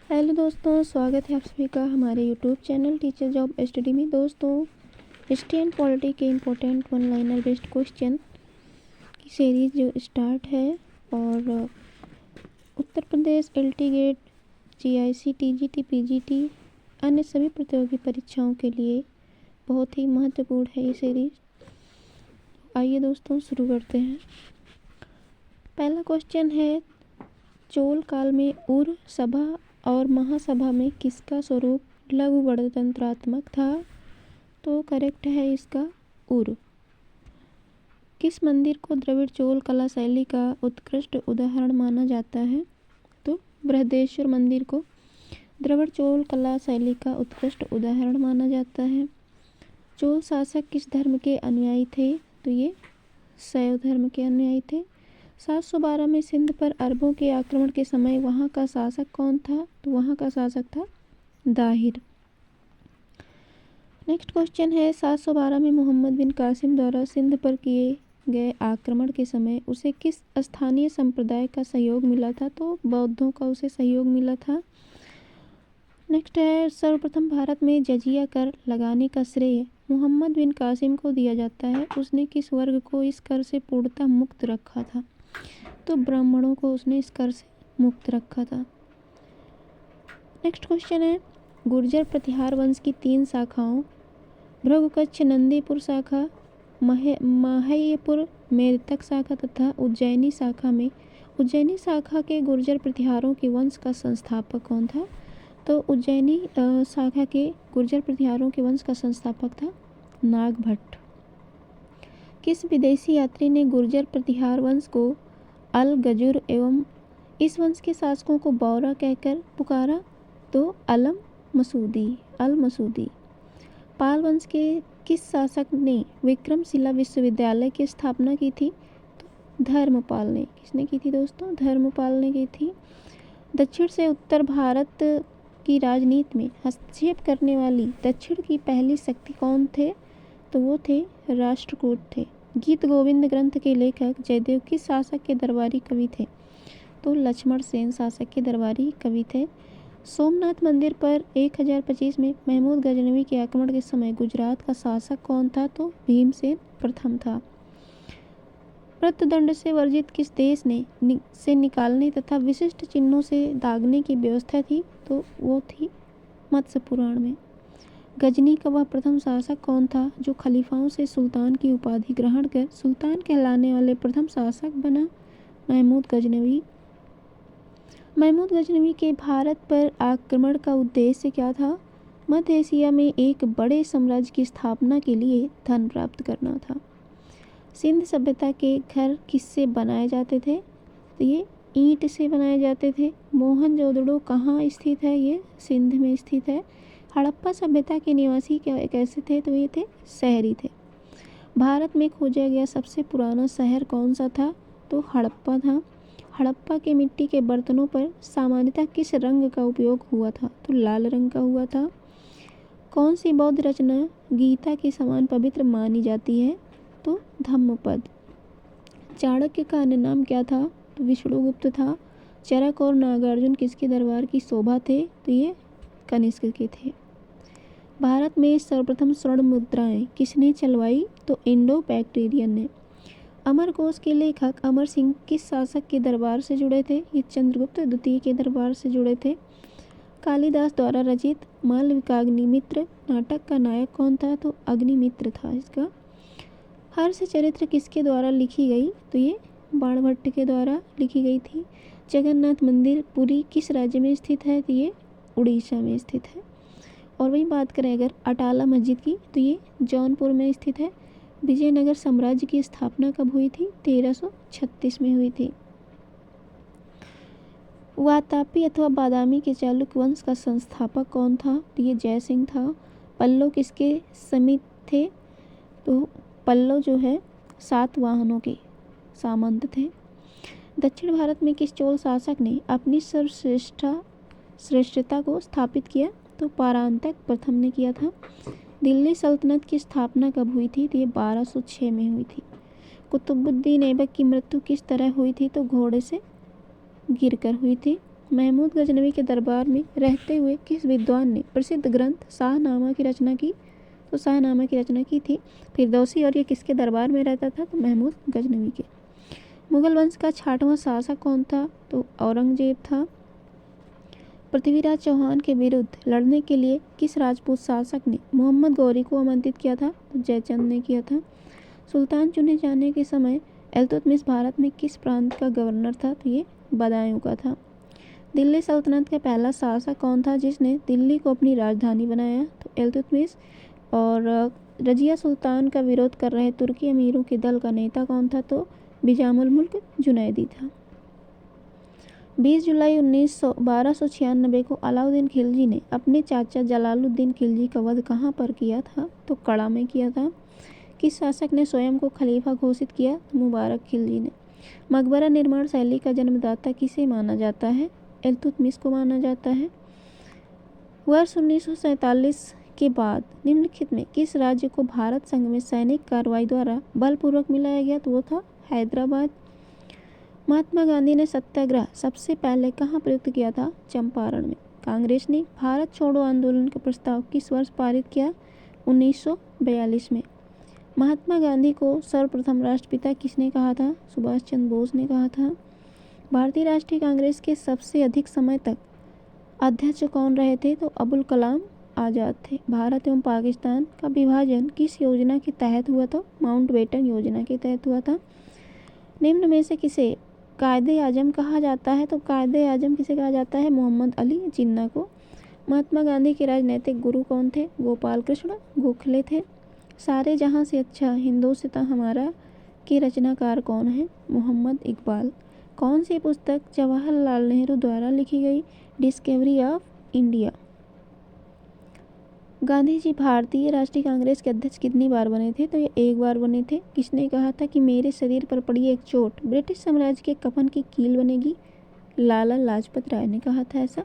Hello दोस्तों, स्वागत है आप सभी का हमारे YouTube channel teacher job study में। दोस्तों, हिस्ट्री एंड पॉलिटी के important one liner based question की सीरीज जो स्टार्ट है और Uttar Pradesh LT grade, GIC, TGT, PGT अन्य सभी प्रतियोगी परीक्षाओं के लिए बहुत ही महत्वपूर्ण है ये सीरीज। आइए दोस्तों शुरू करते हैं। पहला क्वेश्चन है, चोल काल में उर सभा और महासभा में किसका स्वरूप लघु गणतंत्रात्मक था? तो करेक्ट है इसका उर। किस मंदिर को द्रविड़ चोल कला शैली का उत्कृष्ट उदाहरण माना जाता है? तो बृहदेश्वर मंदिर को द्रविड़ चोल कला शैली का उत्कृष्ट उदाहरण माना जाता है। चोल शासक किस धर्म के अनुयायी थे? तो ये शैव धर्म के अनुयायी थे। 712 में सिंध पर अरबों के आक्रमण के समय वहाँ का शासक कौन था? तो वहाँ का शासक था दाहिर। नेक्स्ट क्वेश्चन है, 712 में मोहम्मद बिन कासिम द्वारा सिंध पर किए गए आक्रमण के समय उसे किस स्थानीय संप्रदाय का सहयोग मिला था? तो बौद्धों का उसे सहयोग मिला था। नेक्स्ट है, सर्वप्रथम भारत में जजिया कर लगाने का श्रेय मोहम्मद बिन कासिम को दिया जाता है। उसने किस वर्ग को इस कर से पूर्णतः मुक्त रखा था? तो ब्राह्मणों को उसने इस कर से मुक्त रखा था। नेक्स्ट क्वेश्चन है, गुर्जर प्रतिहार वंश की 3 शाखाओं भृगुकच्छ नंदीपुर शाखा, माह्यपुर मेरतक शाखा तथा उज्जैनी शाखा में उज्जैनी शाखा के गुर्जर प्रतिहारों के वंश का संस्थापक कौन था? तो उज्जैनी शाखा के गुर्जर प्रतिहारों के वंश का संस्थापक था नागभट्ट। किस विदेशी यात्री ने गुर्जर प्रतिहार वंश को अल गजुर एवं इस वंश के शासकों को बौरा कहकर पुकारा? तो अल मसूदी। पाल वंश के किस शासक ने विक्रमशिला विश्वविद्यालय की स्थापना की थी? तो धर्मपाल ने। किसने की थी दोस्तों? धर्मपाल ने की थी। दक्षिण से उत्तर भारत की राजनीति में हस्तक्षेप करने वाली दक्षिण की पहली शक्ति कौन थे? तो वो थे राष्ट्रकूट थे। गीत गोविंद ग्रंथ के लेखक जयदेव किस शासक के दरबारी कवि थे? तो लक्ष्मण सेन शासक के दरबारी कवि थे। सोमनाथ मंदिर पर 1025 में महमूद गजनवी के आक्रमण के समय गुजरात का शासक कौन था? तो भीमसेन प्रथम था। मृत्युदंड से वर्जित किस देश ने से निकालने तथा विशिष्ट चिन्हों से दागने की व्यवस्था थी? तो वो थी मत्स्य पुराण में। गजनी का वह प्रथम शासक कौन था जो खलीफाओं से सुल्तान की उपाधि ग्रहण कर सुल्तान कहलाने वाले प्रथम शासक बना? महमूद गजनवी। महमूद गजनवी के भारत पर आक्रमण का उद्देश्य क्या था? मध्य एशिया में एक बड़े साम्राज्य की स्थापना के लिए धन प्राप्त करना था। सिंध सभ्यता के घर किससे बनाए जाते थे? तो ये ईंट से बनाए जाते थे। मोहनजोदड़ो कहाँ स्थित है? ये सिंध में स्थित है। हड़प्पा सभ्यता के निवासी कैसे थे? तो ये थे शहरी थे। भारत में खोजा गया सबसे पुराना शहर कौन सा था? तो हड़प्पा था। हड़प्पा के मिट्टी के बर्तनों पर सामान्यतः किस रंग का उपयोग हुआ था? तो लाल रंग का हुआ था। कौन सी बौद्ध रचना गीता के समान पवित्र मानी जाती है? तो धम्मपद। चाणक्य का अन्य नाम क्या था? तो विष्णुगुप्त था। चरक और नागार्जुन किसके दरबार की शोभा थे? तो ये कनिष्क के थे। भारत में सर्वप्रथम स्वर्ण मुद्राएं किसने चलवाई? तो इंडो बैक्टीरियन ने। अमरकोश के लेखक अमर सिंह किस शासक के दरबार से जुड़े थे? ये चंद्रगुप्त द्वितीय के दरबार से जुड़े थे। कालिदास द्वारा रचित मालविकाग्निमित्र नाटक का नायक कौन था? तो अग्निमित्र था इसका। हर्ष चरित्र किसके द्वारा लिखी गई? तो ये बाणभट्ट के द्वारा लिखी गई थी। जगन्नाथ मंदिर पुरी किस राज्य में स्थित है? तो ये उड़ीसा में स्थित है। और वही बात करें अगर अटाला मस्जिद की, तो ये जौनपुर में स्थित है। विजयनगर साम्राज्य की स्थापना कब हुई थी? 1336 में हुई थी। वातापी अथवा बादामी के चालुक्य वंश का संस्थापक कौन था? तो ये जयसिंह था। पल्लव किसके समीप थे? तो पल्लव जो है 7 वाहनों के सामंत थे। दक्षिण भारत में किस चोल शासक ने अपनी श्रेष्ठता को स्थापित किया? तो परांतक प्रथम ने किया था। दिल्ली सल्तनत की स्थापना कब हुई थी? तो ये 1206 में हुई थी। कुतुबुद्दीन ऐबक की मृत्यु किस तरह हुई थी? तो घोड़े से गिरकर हुई थी। महमूद गजनवी के दरबार में रहते हुए किस विद्वान ने प्रसिद्ध ग्रंथ शाहनामा की रचना की? तो शाहनामा की रचना की थी फिरदौसी, और ये किसके दरबार में रहता था? तो महमूद गजनवी के। मुगल वंश का 6वां शासक कौन था? तो औरंगजेब था। पृथ्वीराज चौहान के विरुद्ध लड़ने के लिए किस राजपूत शासक ने मोहम्मद गौरी को आमंत्रित किया था? तो जयचंद ने किया था। सुल्तान चुने जाने के समय इल्तुतमिश भारत में किस प्रांत का गवर्नर था? तो ये बदायूं का था। दिल्ली सल्तनत का पहला शासक कौन था जिसने दिल्ली को अपनी राजधानी बनाया? तो इल्तुतमिश। और रजिया सुल्तान का विरोध कर रहे तुर्की अमीरों के दल का नेता कौन था? तो बिजामुल मुल्क जुनैदी था। 20 जुलाई 1296 को अलाउद्दीन खिलजी ने अपने चाचा जलालुद्दीन खिलजी का वध कहाँ पर किया था? तो कड़ा में किया था। किस शासक ने स्वयं को खलीफा घोषित किया? तो मुबारक खिलजी ने। मकबरा निर्माण शैली का जन्मदाता किसे माना जाता है? इल्तुतमिश को माना जाता है। वर्ष 1947 के बाद निम्नलिखित में किस राज्य को भारत संघ में सैनिक कार्रवाई द्वारा बलपूर्वक मिलाया गया? तो वो था हैदराबाद। महात्मा गांधी ने सत्याग्रह सबसे पहले कहाँ प्रयुक्त किया था? चंपारण में। कांग्रेस ने भारत छोड़ो आंदोलन का प्रस्ताव किस वर्ष पारित किया? 1942 में। महात्मा गांधी को सर्वप्रथम राष्ट्रपिता किसने कहा था? सुभाष चंद्र बोस ने कहा था। भारतीय राष्ट्रीय कांग्रेस के सबसे अधिक समय तक अध्यक्ष कौन रहे थे? तो अबुल कलाम आज़ाद थे। भारत एवं पाकिस्तान का विभाजन किस योजना के तहत हुआ था? माउंटबेटन योजना के तहत हुआ था। निम्न में से किसे कायदे आजम कहा जाता है? तो कायदे आजम किसे कहा जाता है? मोहम्मद अली जिन्ना को। महात्मा गांधी के राजनैतिक गुरु कौन थे? गोपाल कृष्ण गोखले थे। सारे जहां से अच्छा हिंदुस्तान हमारा के रचनाकार कौन है? मोहम्मद इकबाल। कौन सी पुस्तक जवाहरलाल नेहरू द्वारा लिखी गई? Discovery of India. Gandhi ji भारतीय राष्ट्रीय कांग्रेस के अध्यक्ष कितनी बार बने थे? तो ये एक बार बने थे। किसने कहा था कि मेरे शरीर पर पड़ी एक चोट ब्रिटिश साम्राज्य के कफन की कील बनेगी? लाला लाजपत राय ने कहा था ऐसा।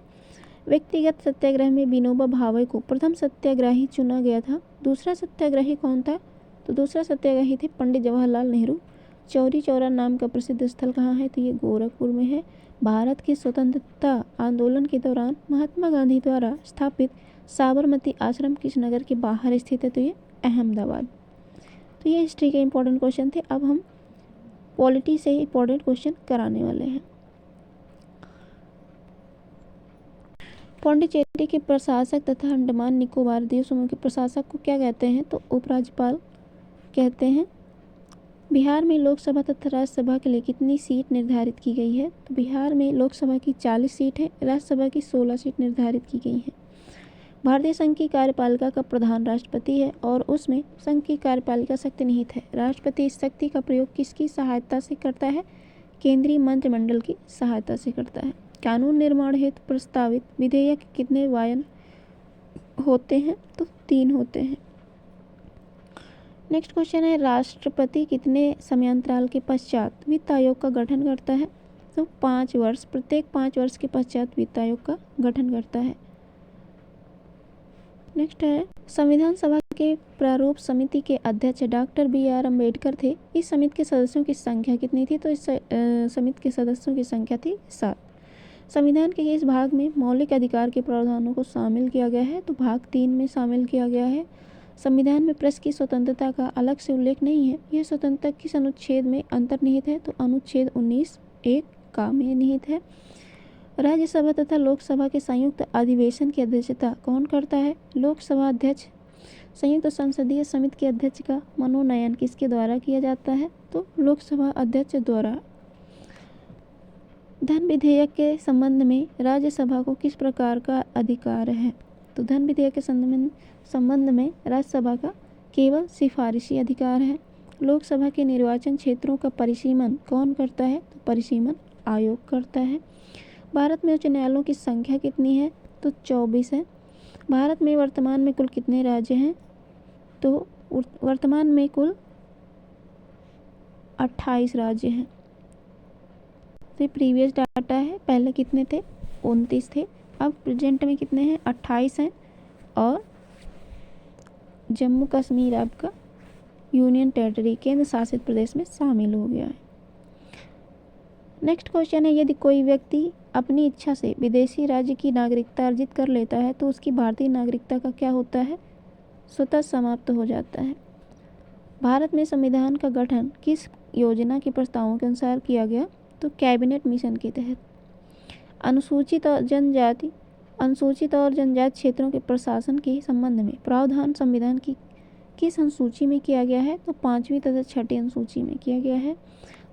व्यक्तिगत सत्याग्रह में विनोबा भावे को प्रथम सत्याग्रही चुना गया था। दूसरा सत्याग्रही कौन था? तो दूसरा सत्याग्रही थे पंडित जवाहरलाल नेहरू। चौरी चौरा नाम का प्रसिद्ध स्थल कहाँ है? तो ये गोरखपुर में है। भारत के स्वतंत्रता आंदोलन के दौरान महात्मा गांधी द्वारा स्थापित साबरमती आश्रम किस नगर के बाहर स्थित है? तो ये अहमदाबाद। तो ये हिस्ट्री के इंपॉर्टेंट क्वेश्चन थे। अब हम पॉलिटी से इंपॉर्टेंट क्वेश्चन कराने वाले हैं। पौंडीचेरी के प्रशासक तथा अंडमान निकोबार द्वीप समूह के प्रशासक को क्या कहते हैं? तो उपराज्यपाल कहते हैं। बिहार में लोकसभा तथा राज्यसभा के लिए कितनी सीट निर्धारित की गई है? तो बिहार में लोकसभा की 40 सीट है, राज्यसभा की 16 सीट निर्धारित की गई हैं। भारतीय संघ की कार्यपालिका का प्रधान राष्ट्रपति है और उसमें संघ की कार्यपालिका शक्ति निहित है। राष्ट्रपति इस शक्ति का प्रयोग किसकी सहायता से करता है? केंद्रीय मंत्रिमंडल की सहायता से करता है। कानून निर्माण हेतु प्रस्तावित विधेयक कितने वायन होते हैं? तो 3 होते हैं। नेक्स्ट क्वेश्चन है, राष्ट्रपति कितने समयांतराल के पश्चात वित्त आयोग का गठन करता है? तो 5 वर्ष, प्रत्येक 5 वर्ष के पश्चात वित्त आयोग का गठन करता है। नेक्स्ट है, संविधान सभा के प्रारूप समिति के अध्यक्ष डॉक्टर BR अम्बेडकर थे। इस समिति के सदस्यों की संख्या कितनी थी? तो इस समिति के सदस्यों की संख्या थी 7। संविधान के इस भाग में मौलिक अधिकार के प्रावधानों को शामिल किया गया है? तो भाग 3 में शामिल किया गया है। संविधान में प्रेस की स्वतंत्रता का अलग से उल्लेख नहीं है। यह स्वतंत्रता किस अनुच्छेद में अंतर्निहित है? तो अनुच्छेद 19(1) का में निहित है। राज्यसभा तथा लोकसभा के संयुक्त अधिवेशन की अध्यक्षता कौन करता है? लोकसभा अध्यक्ष। संयुक्त संसदीय समिति के अध्यक्ष का मनोनयन किसके द्वारा किया जाता है? तो लोकसभा अध्यक्ष द्वारा। धन विधेयक के संबंध में राज्यसभा को किस प्रकार का अधिकार है? तो धन विधेयक के संबंध में राज्यसभा का केवल सिफारिशी अधिकार है। लोकसभा के निर्वाचन क्षेत्रों का परिसीमन कौन करता है? तो परिसीमन आयोग करता है। भारत में उच्च न्यायालयों की संख्या कितनी है? तो 24 है। भारत में वर्तमान में कुल कितने राज्य हैं? तो वर्तमान में कुल 28 राज्य हैं। तो प्रीवियस डाटा है, पहले कितने थे? 29 थे। अब प्रेजेंट में कितने हैं? 28 हैं। और जम्मू कश्मीर आपका यूनियन टेरिटरी केंद्र शासित प्रदेश में शामिल हो गया है। नेक्स्ट क्वेश्चन है, यदि कोई व्यक्ति अपनी इच्छा से विदेशी राज्य की नागरिकता अर्जित कर लेता है तो उसकी भारतीय नागरिकता का क्या होता है? स्वतः समाप्त हो जाता है। भारत में संविधान का गठन किस योजना के प्रस्तावों के अनुसार किया गया? तो कैबिनेट मिशन के तहत। अनुसूचित और जनजाति क्षेत्रों के प्रशासन के संबंध में प्रावधान संविधान की किस अनुसूची में किया गया है? तो 5वीं तथा 6ठी अनुसूची में किया गया है।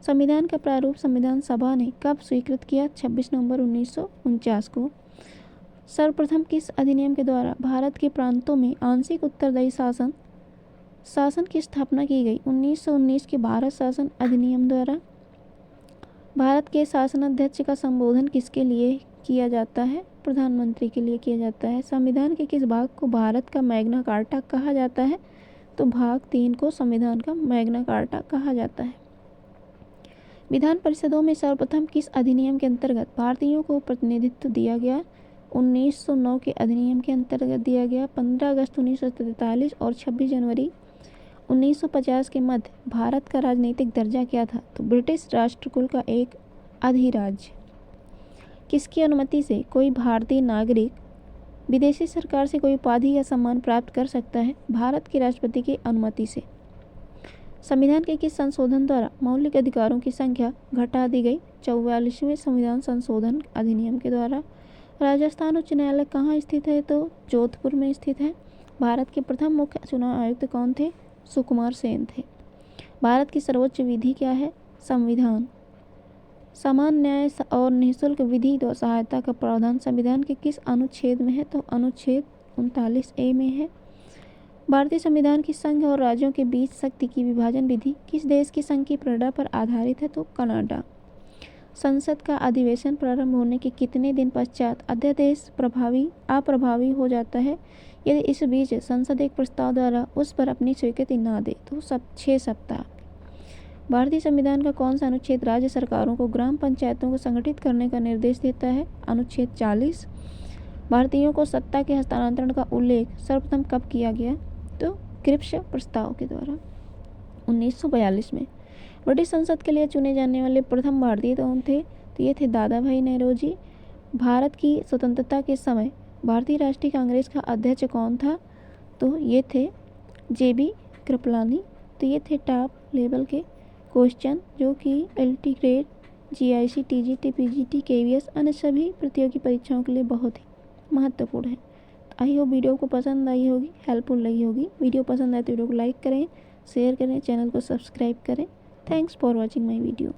संविधान का प्रारूप संविधान सभा ने कब स्वीकृत किया? 26 नवंबर 1949 को। सर्वप्रथम किस अधिनियम के द्वारा भारत के प्रांतों में आंशिक उत्तरदायी शासन की स्थापना की गई? 1919 के भारत शासन अधिनियम द्वारा। भारत के शासनाध्यक्ष का संबोधन किसके लिए किया जाता है? प्रधानमंत्री के लिए किया जाता है। संविधान के किस भाग को भारत का मैग्ना कार्टा कहा जाता है? तो भाग 3 को संविधान का मैग्ना कार्टा कहा जाता है। विधान परिषदों में सर्वप्रथम किस अधिनियम के अंतर्गत भारतीयों को प्रतिनिधित्व दिया गया? 1909 के अधिनियम के अंतर्गत दिया गया। 15 अगस्त 1943 और 26 जनवरी 1950 के मध्य भारत का राजनीतिक दर्जा क्या था? तो ब्रिटिश राष्ट्रकुल का एक अधिराज्य। किसकी अनुमति से कोई भारतीय नागरिक विदेशी सरकार से कोई उपाधि या सम्मान प्राप्त कर सकता है? भारत के राष्ट्रपति की अनुमति से। संविधान के किस संशोधन द्वारा मौलिक अधिकारों की संख्या घटा दी गई? 44वें संविधान संशोधन अधिनियम के द्वारा। राजस्थान उच्च न्यायालय कहाँ स्थित है? तो जोधपुर में स्थित है। भारत के प्रथम मुख्य चुनाव आयुक्त कौन थे? सुकुमार सेन थे। भारत की सर्वोच्च विधि क्या है? संविधान। समान न्याय और निःशुल्क विधि सहायता का प्रावधान संविधान के किस अनुच्छेद में है? तो अनुच्छेद 39A में है। भारतीय संविधान की संघ और राज्यों के बीच शक्ति की विभाजन विधि किस देश की संघ की प्रेरणा पर आधारित है? तो कनाडा। संसद का अधिवेशन प्रारंभ होने के कितने दिन पश्चात अध्यादेश अप्रभावी हो जाता है यदि इस बीच संसद एक प्रस्ताव द्वारा उस पर अपनी स्वीकृति न दे? तो 6 सप्ताह। भारतीय संविधान का कौन सा अनुच्छेद राज्य सरकारों को ग्राम पंचायतों को संगठित करने का निर्देश देता है? अनुच्छेद 40। भारतीयों को सत्ता के हस्तांतरण का उल्लेख सर्वप्रथम कब किया गया? तो क्रिप्स प्रस्ताव के द्वारा 1942 में। ब्रिटिश संसद के लिए चुने जाने वाले प्रथम भारतीय कौन थे? तो ये थे दादा भाई नौरोजी। भारत की स्वतंत्रता के समय भारतीय राष्ट्रीय कांग्रेस का अध्यक्ष कौन था? तो ये थे JB कृपलानी। तो ये थे टॉप लेवल के क्वेश्चन जो कि LT grade, GIC, TGT, PGT, KVS अन्य सभी प्रतियोगी परीक्षाओं के लिए बहुत ही महत्वपूर्ण है। आई होप वीडियो को पसंद आई होगी, हेल्पफुल लगी होगी। वीडियो पसंद आए तो वीडियो को लाइक करें, शेयर करें, चैनल को सब्सक्राइब करें। Thanks for watching my video.